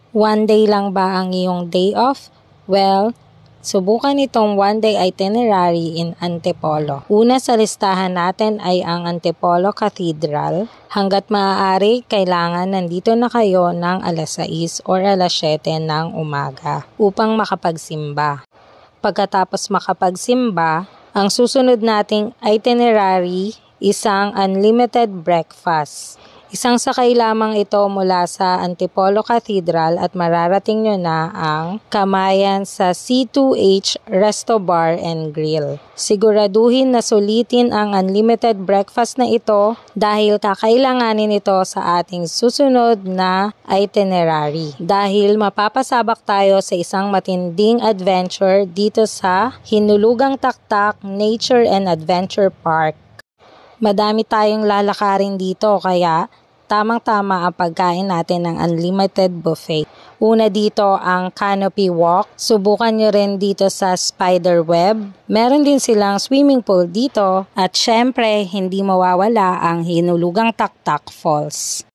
One day lang ba ang iyong day off? Well, subukan itong one-day itinerary in Antipolo. Una sa listahan natin ay ang Antipolo Cathedral. Hanggat maaari, kailangan nandito na kayo ng alas 6 or alas 7 ng umaga upang makapagsimba. Pagkatapos makapagsimba, ang susunod nating itinerary, isang unlimited breakfast. Isang sakay lamang ito mula sa Antipolo Cathedral at mararating nyo na ang Kamayan sa C2H Resto Bar and Grill. Siguraduhin na sulitin ang unlimited breakfast na ito dahil kakailanganin ito sa ating susunod na itinerary. Dahil mapapasabak tayo sa isang matinding adventure dito sa Hinulugang Taktak Nature and Adventure Park. Madami tayong lalakarin dito kaya tamang-tama ang pagkain natin ng unlimited buffet. Una dito ang canopy walk. Subukan nyo rin dito sa spider web. Meron din silang swimming pool dito at syempre hindi mawawala ang Hinulugang Taktak Falls.